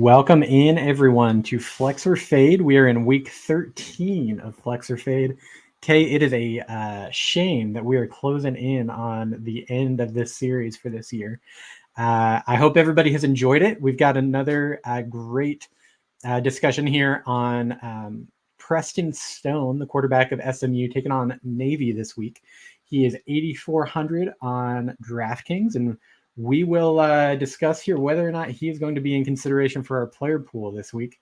Welcome in, everyone, to Flex or Fade. We are in week 13 of Flex or Fade. Kay, it is a shame that we are closing in on the end of this series for this year. I hope everybody has enjoyed it. We've got another great discussion here on Preston Stone, the quarterback of SMU, taking on Navy this week. He is 8,400 on DraftKings, and we will discuss here whether or not he is going to be in consideration for our player pool this week.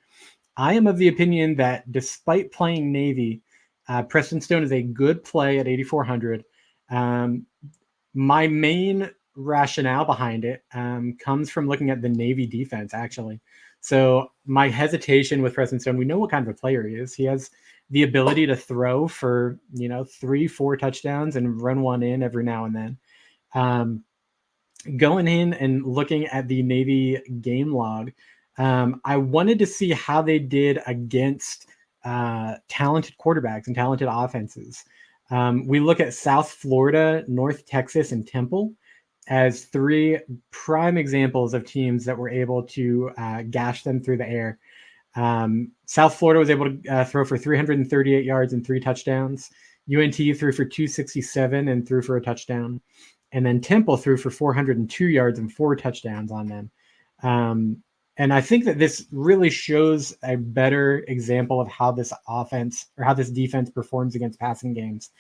I am of the opinion that despite playing Navy, Preston Stone is a good play at 8,400. My main rationale behind it comes from looking at the Navy defense, actually. So my hesitation with Preston Stone, we know what kind of a player he is. He has the ability to throw for, 3-4 touchdowns and run one in every now and then. Going in and looking at the Navy game log, I wanted to see how they did against talented quarterbacks and talented offenses. We look at South Florida, North Texas, and Temple as three prime examples of teams that were able to gash them through the air. South Florida was able to throw for 338 yards and 3 touchdowns. UNT threw for 267 and threw for a touchdown. And then Temple threw for 402 yards and 4 touchdowns on them. And I think that this really shows a better example of how this offense or how this defense performs against passing games.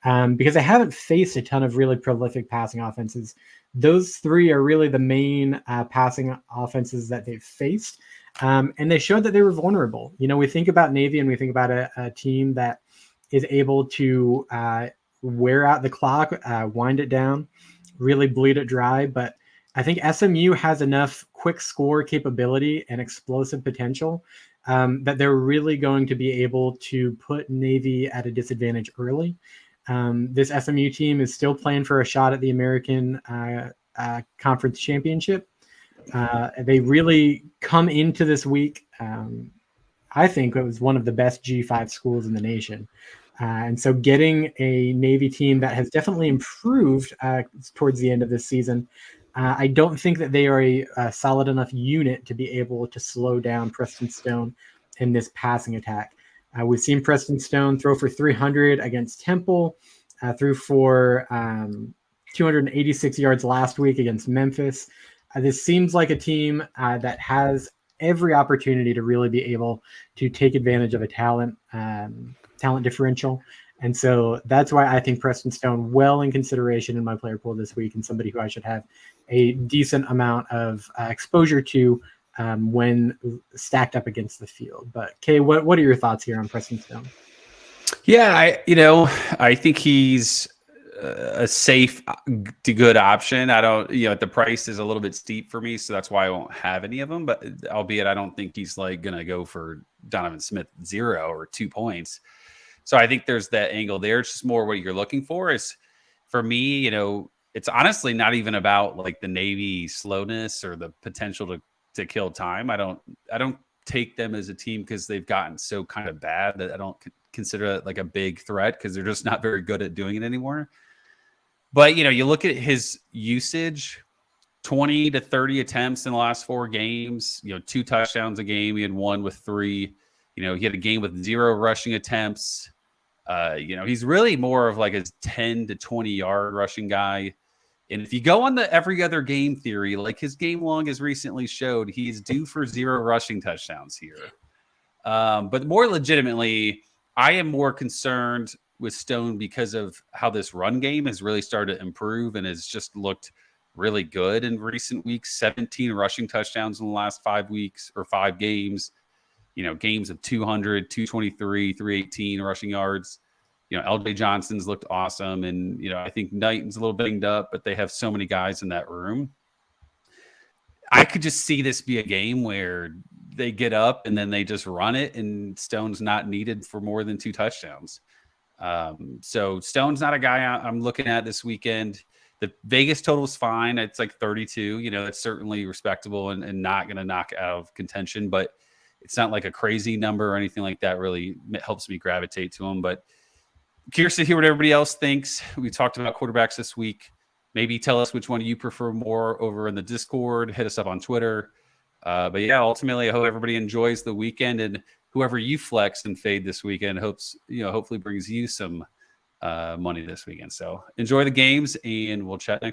Because they haven't faced a ton of really prolific passing offenses. Those three are really the main passing offenses that they've faced. And they showed that they were vulnerable. We think about Navy and we think about a team that is able to wear out the clock, wind it down, really bleed it dry. But I think SMU has enough quick score capability and explosive potential that they're really going to be able to put Navy at a disadvantage early. This SMU team is still playing for a shot at the American Conference Championship. They really come into this week. I think it was one of the best G5 schools in the nation. And so getting a Navy team that has definitely improved towards the end of this season, I don't think that they are a solid enough unit to be able to slow down Preston Stone in this passing attack. We've seen Preston Stone throw for 300 against Temple, threw for 286 yards last week against Memphis. This seems like a team that has every opportunity to really be able to take advantage of a talent differential. And so that's why I think Preston Stone well in consideration in my player pool this week and somebody who I should have a decent amount of exposure to when stacked up against the field. But Kay, what are your thoughts here on Preston Stone? Yeah, I think he's a safe to good option. I don't, the price is a little bit steep for me, so that's why I won't have any of them. But albeit I don't think he's like going to go for Donovan Smith 0 or 2 points. So I think there's that angle there. It's just more what you're looking for. Is for me, it's honestly not even about like the Navy slowness or the potential to kill time. I don't take them as a team because they've gotten so kind of bad that I don't consider it like a big threat because they're just not very good at doing it anymore. But, you look at his usage, 20 to 30 attempts in the last 4 games, 2 touchdowns a game. He had 1 with 3. He had a game with 0 rushing attempts. He's really more of like a 10 to 20 yard rushing guy. And if you go on the every other game theory, like his game log has recently showed, he's due for 0 rushing touchdowns here. But more legitimately, I am more concerned with Stone because of how this run game has really started to improve and has just looked really good in recent weeks. 17 rushing touchdowns in the last 5 weeks or 5 games. Games of 200, 223, 318 rushing yards. LJ Johnson's looked awesome. And, I think Knighton's a little banged up, but they have so many guys in that room. I could just see this be a game where they get up and then they just run it and Stone's not needed for more than 2 touchdowns. So Stone's not a guy I'm looking at this weekend. The Vegas total is fine. It's like 32. It's certainly respectable and not going to knock out of contention, but it's not like a crazy number or anything like that. Really helps me gravitate to him. But curious to hear what everybody else thinks. We talked about quarterbacks this week. Maybe tell us which one you prefer more over in the Discord. Hit us up on Twitter. But yeah, ultimately, I hope everybody enjoys the weekend, and whoever you flex and fade this weekend hopefully brings you some money this weekend. So enjoy the games, and we'll chat next.